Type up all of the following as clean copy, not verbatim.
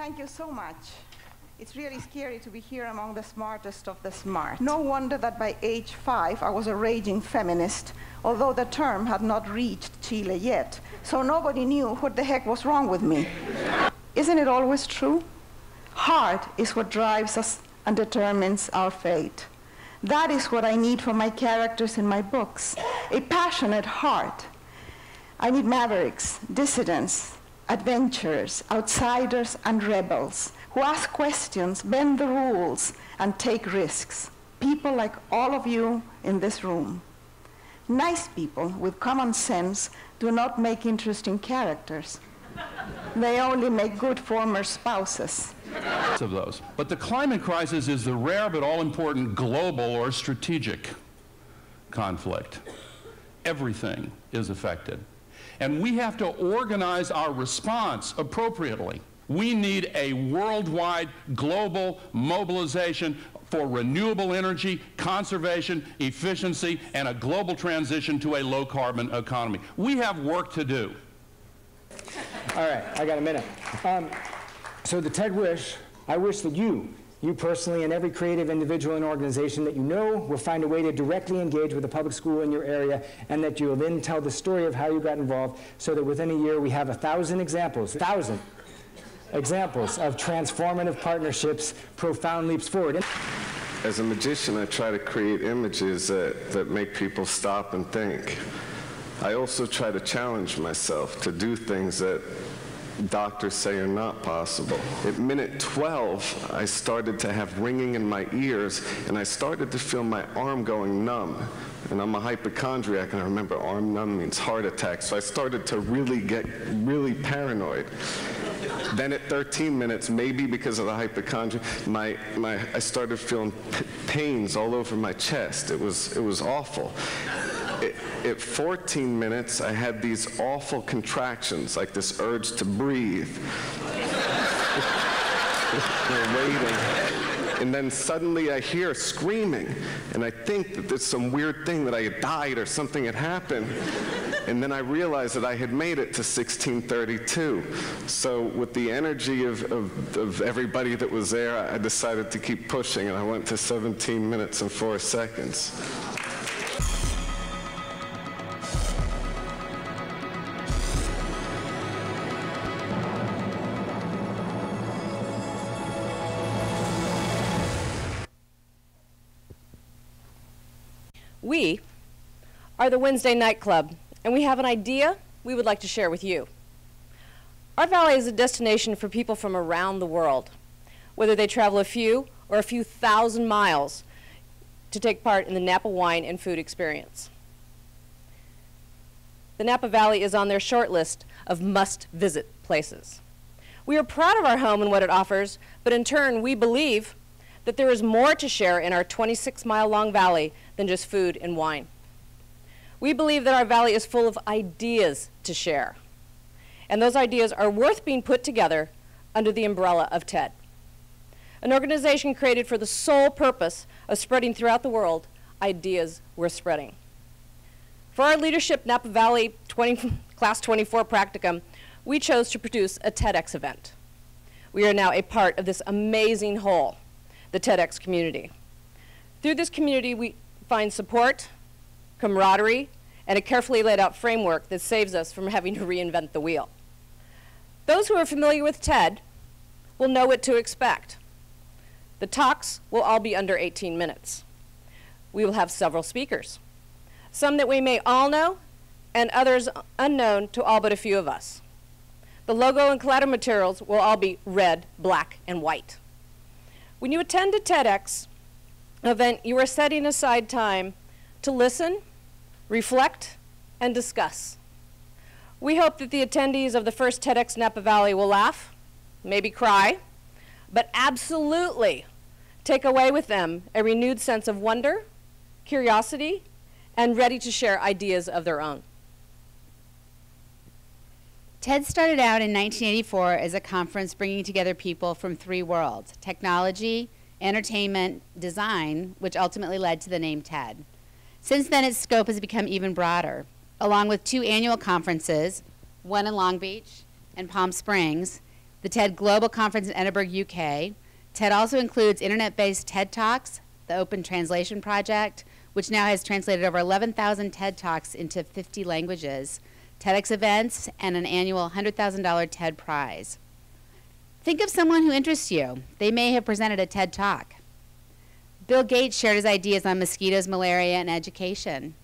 Thank you so much. It's really scary to be here among the smartest of the smart. No wonder that by age 5 I was a raging feminist, although the term had not reached Chile yet, so nobody knew what the heck was wrong with me. Isn't it always true? Heart is what drives us and determines our fate. That is what I need for my characters in my books, a passionate heart. I need mavericks, dissidents, adventurers, outsiders, and rebels who ask questions, bend the rules, and take risks. People like all of you in this room. Nice people with common sense do not make interesting characters. They only make good former spouses. Of those. But the climate crisis is the rare but all-important global or strategic conflict. Everything is affected. And we have to organize our response appropriately. We need a worldwide global mobilization for renewable energy, conservation, efficiency, and a global transition to a low-carbon economy. We have work to do. All right, I got a minute. So the TED Wish, I wish that you personally and every creative individual and organization that you know will find a way to directly engage with a public school in your area, and that you will then tell the story of how you got involved, so that within a year we have 1,000 examples of transformative partnerships, profound leaps forward. As a magician, I try to create images that make people stop and think. I also try to challenge myself to do things that doctors say are not possible. At minute 12, I started to have ringing in my ears, and I started to feel my arm going numb. And I'm a hypochondriac, and I remember arm numb means heart attack, so I started to really get paranoid. Then at 13 minutes, maybe because of the hypochondria, I started feeling pains all over my chest. It was awful. At 14 minutes, I had these awful contractions, like this urge to breathe. Waiting. And then suddenly I hear screaming, and I think that there's some weird thing that I had died or something had happened. And then I realized that I had made it to 1632. So with the energy of everybody that was there, I decided to keep pushing, and I went to 17 minutes and 4 seconds. We are the Wednesday Night Club, and we have an idea we would like to share with you. Our valley is a destination for people from around the world, whether they travel a few or a few thousand miles to take part in the Napa wine and food experience. The Napa Valley is on their short list of must-visit places. We are proud of our home and what it offers, but in turn, we believe that there is more to share in our 26-mile-long valley than just food and wine. We believe that our valley is full of ideas to share, and those ideas are worth being put together under the umbrella of TED, an organization created for the sole purpose of spreading throughout the world ideas worth spreading. For our Leadership Napa Valley Class 24 practicum, we chose to produce a TEDx event. We are now a part of this amazing whole, the TEDx community. Through this community, we find support, camaraderie, and a carefully laid out framework that saves us from having to reinvent the wheel. Those who are familiar with TED will know what to expect. The talks will all be under 18 minutes. We will have several speakers, some that we may all know, and others unknown to all but a few of us. The logo and collateral materials will all be red, black, and white. When you attend a TEDx event, you are setting aside time to listen, reflect, and discuss. We hope that the attendees of the first TEDx Napa Valley will laugh, maybe cry, but absolutely take away with them a renewed sense of wonder, curiosity, and ready to share ideas of their own. TED started out in 1984 as a conference bringing together people from 3 worlds: technology, entertainment, design, which ultimately led to the name TED. Since then, its scope has become even broader. Along with 2 annual conferences, one in Long Beach and Palm Springs, the TED Global Conference in Edinburgh, UK. TED also includes internet-based TED Talks, the Open Translation Project, which now has translated over 11,000 TED Talks into 50 languages, TEDx events, and an annual $100,000 TED Prize. Think of someone who interests you. They may have presented a TED Talk. Bill Gates shared his ideas on mosquitoes, malaria, and education.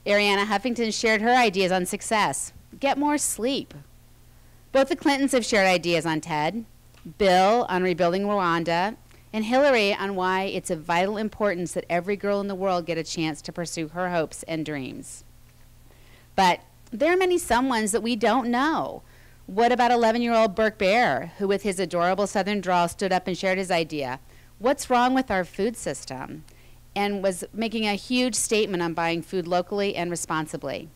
Arianna Huffington shared her ideas on success. Get more sleep. Both the Clintons have shared ideas on TED. Bill on rebuilding Rwanda, and Hillary on why it's of vital importance that every girl in the world get a chance to pursue her hopes and dreams. But there are many someones that we don't know. What about 11-year-old Burke Bear, who with his adorable Southern drawl stood up and shared his idea, what's wrong with our food system, and was making a huge statement on buying food locally and responsibly.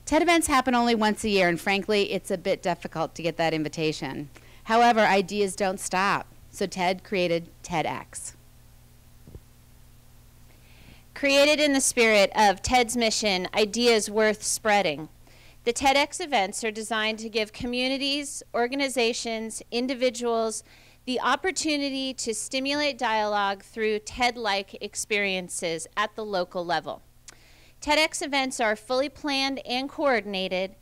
TED events happen only once a year, and frankly, it's a bit difficult to get that invitation. However, ideas don't stop, so TED created TEDx. Created in the spirit of TED's mission, ideas worth spreading, the TEDx events are designed to give communities, organizations, individuals the opportunity to stimulate dialogue through TED-like experiences at the local level. TEDx events are fully planned and coordinated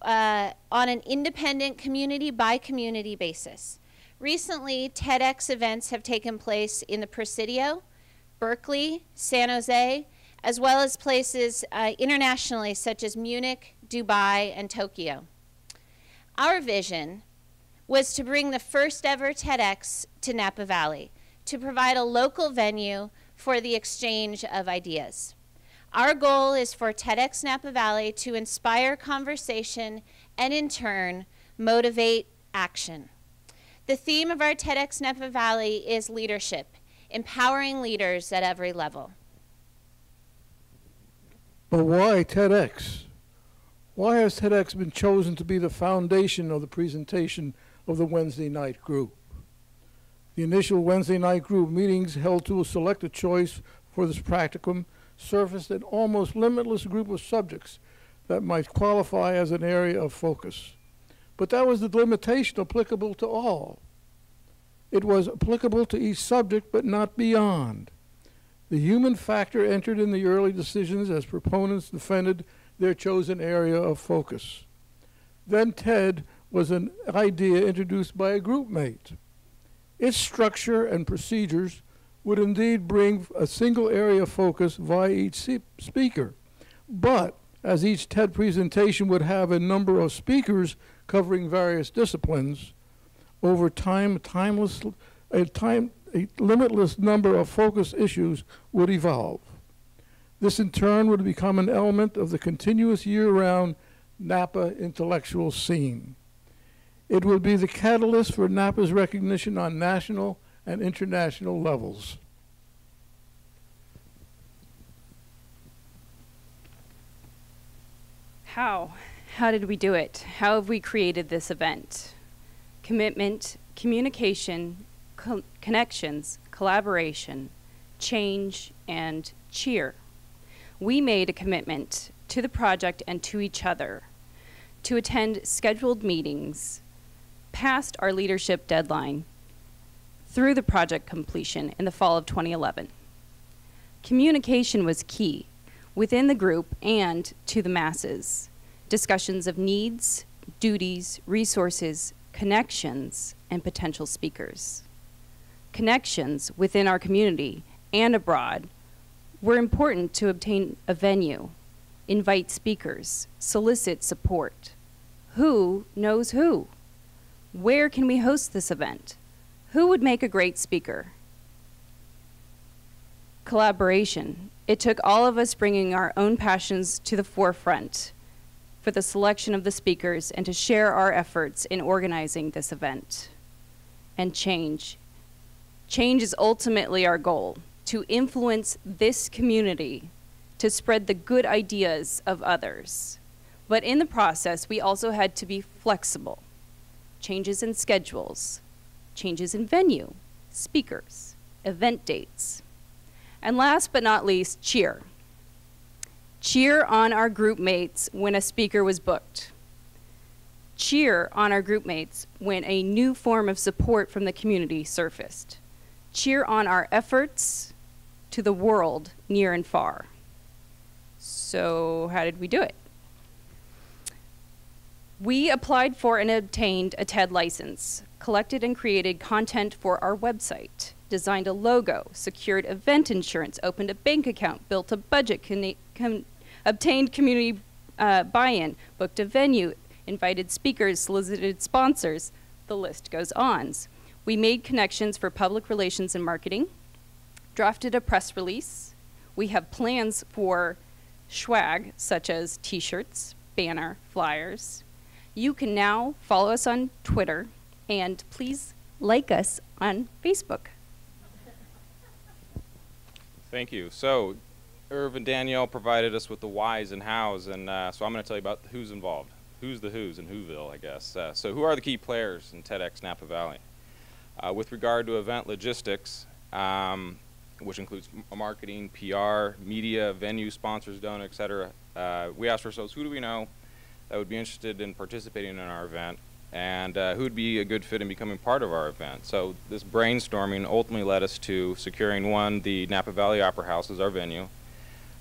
on an independent community-by-community basis. Recently, TEDx events have taken place in the Presidio, Berkeley, San Jose, as well as places internationally such as Munich, Dubai, and Tokyo. Our vision was to bring the first ever TEDx to Napa Valley, to provide a local venue for the exchange of ideas. Our goal is for TEDx Napa Valley to inspire conversation and in turn, motivate action. The theme of our TEDx Napa Valley is leadership, empowering leaders at every level. But why TEDx? Why has TEDx been chosen to be the foundation of the presentation of the Wednesday night group? The initial Wednesday night group meetings held to select a choice for this practicum surfaced an almost limitless group of subjects that might qualify as an area of focus. But that was the limitation applicable to all. It was applicable to each subject, but not beyond. The human factor entered in the early decisions as proponents defended their chosen area of focus. Then TED was an idea introduced by a group mate. Its structure and procedures would indeed bring a single area of focus via each speaker. But as each TED presentation would have a number of speakers covering various disciplines, over time, a limitless number of focus issues would evolve. This in turn would become an element of the continuous year-round Napa intellectual scene. It would be the catalyst for Napa's recognition on national and international levels. How? How did we do it? How have we created this event? Commitment, communication, connections, collaboration, change, and cheer. We made a commitment to the project and to each other to attend scheduled meetings past our leadership deadline through the project completion in the fall of 2011. Communication was key within the group and to the masses. Discussions of needs, duties, resources, connections, and potential speakers. Connections within our community and abroad were important to obtain a venue, invite speakers, solicit support. Who knows who? Where can we host this event? Who would make a great speaker? Collaboration. It took all of us bringing our own passions to the forefront for the selection of the speakers and to share our efforts in organizing this event. And change. Change is ultimately our goal, to influence this community, to spread the good ideas of others. But in the process, we also had to be flexible. Changes in schedules, changes in venue, speakers, event dates. And last but not least, cheer. Cheer on our group mates when a speaker was booked. cheer on our group mates when a new form of support from the community surfaced. Cheer on our efforts to the world near and far. So how did we do it? We applied for and obtained a TED license, collected and created content for our website, designed a logo, secured event insurance, opened a bank account, built a budget, obtained community buy-in, booked a venue, invited speakers, solicited sponsors. The list goes on. We made connections for public relations and marketing, drafted a press release. We have plans for swag, such as t-shirts, banner, flyers. You can now follow us on Twitter, and please like us on Facebook. Thank you. So, Irv and Danielle provided us with the whys and hows, and so I'm going to tell you about who's involved. Who's the who's in Whoville, I guess. So who are the key players in TEDx Napa Valley? With regard to event logistics, which includes marketing, PR, media, venue, sponsors, donors, etc., we asked ourselves, who do we know that would be interested in participating in our event, and who would be a good fit in becoming part of our event? So this brainstorming ultimately led us to securing, one, the Napa Valley Opera House as our venue.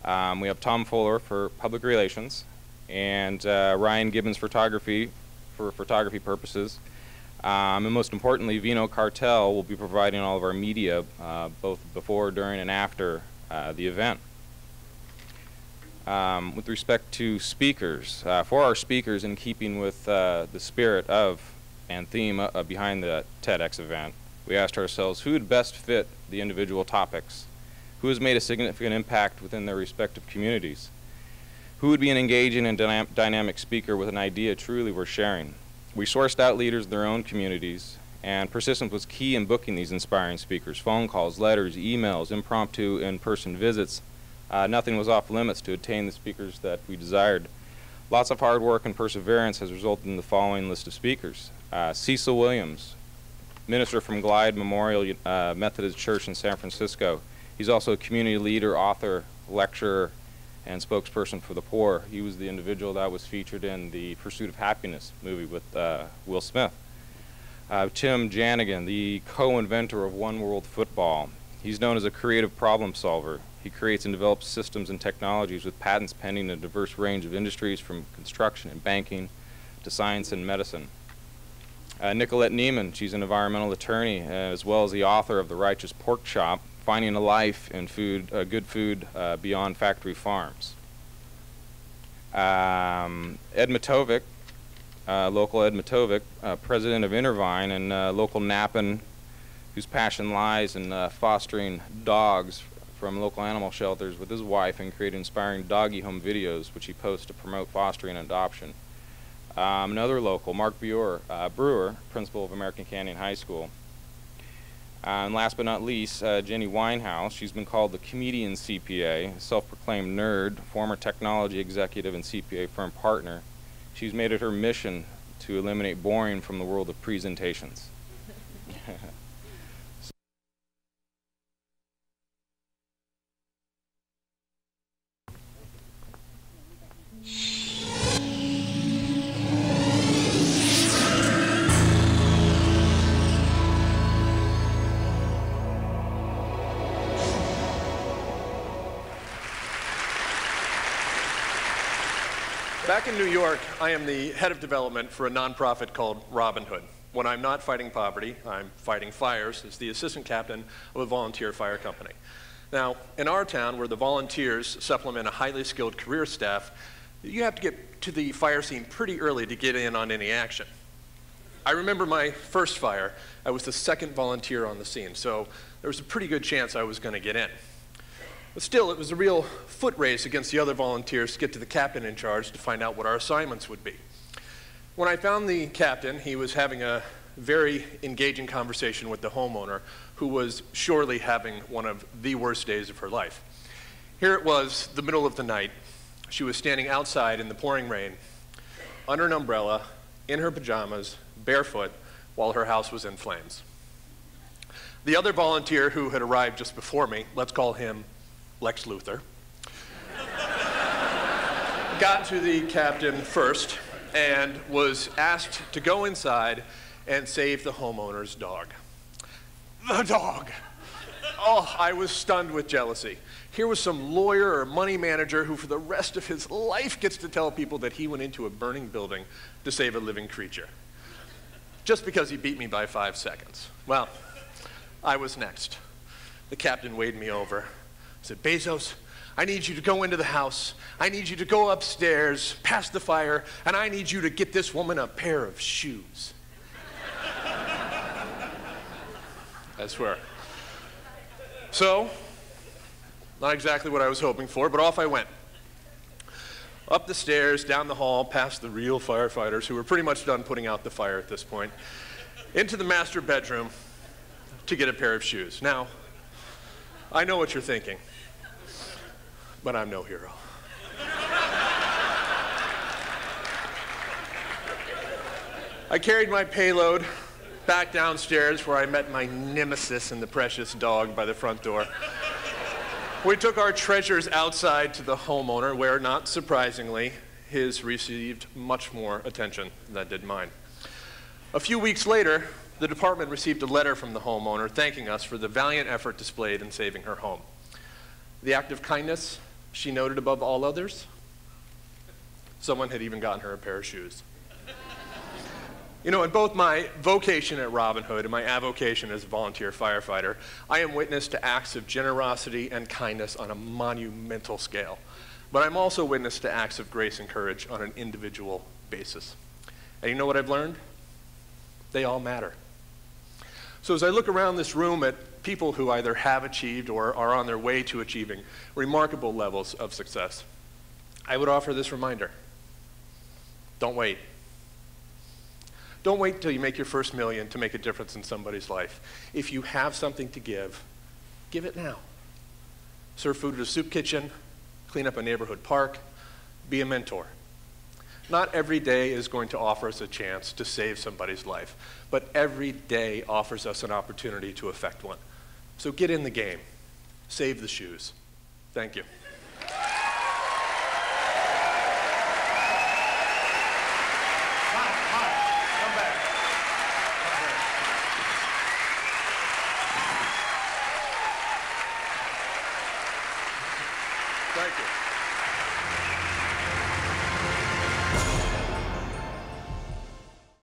We have Tom Fuller for public relations, and Ryan Gibbons Photography for photography purposes. And most importantly, Vino Cartel will be providing all of our media both before, during, and after the event. With respect to speakers, for our speakers, in keeping with the spirit of and theme behind the TEDx event, we asked ourselves who would best fit the individual topics, who has made a significant impact within their respective communities, who would be an engaging and dynamic speaker with an idea truly worth sharing. We sourced out leaders in their own communities, and persistence was key in booking these inspiring speakers. Phone calls, letters, emails, impromptu in-person visits. Nothing was off limits to attain the speakers that we desired. Lots of hard work and perseverance has resulted in the following list of speakers. Cecil Williams, minister from Glide Memorial Methodist Church in San Francisco. He's also a community leader, author, lecturer, and spokesperson for the poor. He was the individual that was featured in the Pursuit of Happiness movie with Will Smith. Tim Janigan, the co-inventor of One World Football. He's known as a creative problem solver. He creates and develops systems and technologies with patents pending in a diverse range of industries, from construction and banking to science and medicine. Nicolette Neiman, she's an environmental attorney, as well as the author of The Righteous Pork Chop, Finding a Life in Food, Good Food Beyond Factory Farms. Ed Matovic, local Ed Matovic, president of Intervine and local Napan, whose passion lies in fostering dogs from local animal shelters with his wife and creating inspiring doggy home videos, which he posts to promote fostering and adoption. Another local, Mark Brewer, principal of American Canyon High School. And last but not least, Jenny Winehouse. She's been called the comedian CPA, self-proclaimed nerd, former technology executive and CPA firm partner. She's made it her mission to eliminate boring from the world of presentations. Back in New York, I am the head of development for a nonprofit called Robin Hood. When I'm not fighting poverty, I'm fighting fires as the assistant captain of a volunteer fire company. Now, in our town, where the volunteers supplement a highly skilled career staff, you have to get to the fire scene pretty early to get in on any action. I remember my first fire. I was the second volunteer on the scene, so there was a pretty good chance I was going to get in. But still, it was a real foot race against the other volunteers to get to the captain in charge to find out what our assignments would be. When I found the captain, he was having a very engaging conversation with the homeowner, who was surely having one of the worst days of her life. Here it was, the middle of the night. She was standing outside in the pouring rain, under an umbrella, in her pajamas, barefoot, while her house was in flames. The other volunteer, who had arrived just before me, let's call him Lex Luthor, got to the captain first and was asked to go inside and save the homeowner's dog. The dog. Oh, I was stunned with jealousy. Here was some lawyer or money manager who for the rest of his life gets to tell people that he went into a burning building to save a living creature. Just because he beat me by 5 seconds. Well, I was next. The captain waved me over. Said, Bezos, I need you to go into the house. I need you to go upstairs, past the fire, and I need you to get this woman a pair of shoes. I swear. So, not exactly what I was hoping for, but off I went. Up the stairs, down the hall, past the real firefighters who were pretty much done putting out the fire at this point, into the master bedroom to get a pair of shoes. Now, I know what you're thinking, but I'm no hero. I carried my payload back downstairs where I met my nemesis and the precious dog by the front door. We took our treasures outside to the homeowner where, not surprisingly, his received much more attention than did mine. A few weeks later, the department received a letter from the homeowner thanking us for the valiant effort displayed in saving her home. The act of kindness she noted above all others, someone had even gotten her a pair of shoes. You know, in both my vocation at Robin Hood and my avocation as a volunteer firefighter, I am witness to acts of generosity and kindness on a monumental scale. But I'm also witness to acts of grace and courage on an individual basis. And you know what I've learned? They all matter. So as I look around this room at people who either have achieved or are on their way to achieving remarkable levels of success, I would offer this reminder. Don't wait. Don't wait until you make your first million to make a difference in somebody's life. If you have something to give it now. Serve food at a soup kitchen, clean up a neighborhood park, be a mentor. Not every day is going to offer us a chance to save somebody's life, but every day offers us an opportunity to affect one. So get in the game. Save the shoes. Thank you. Thank you.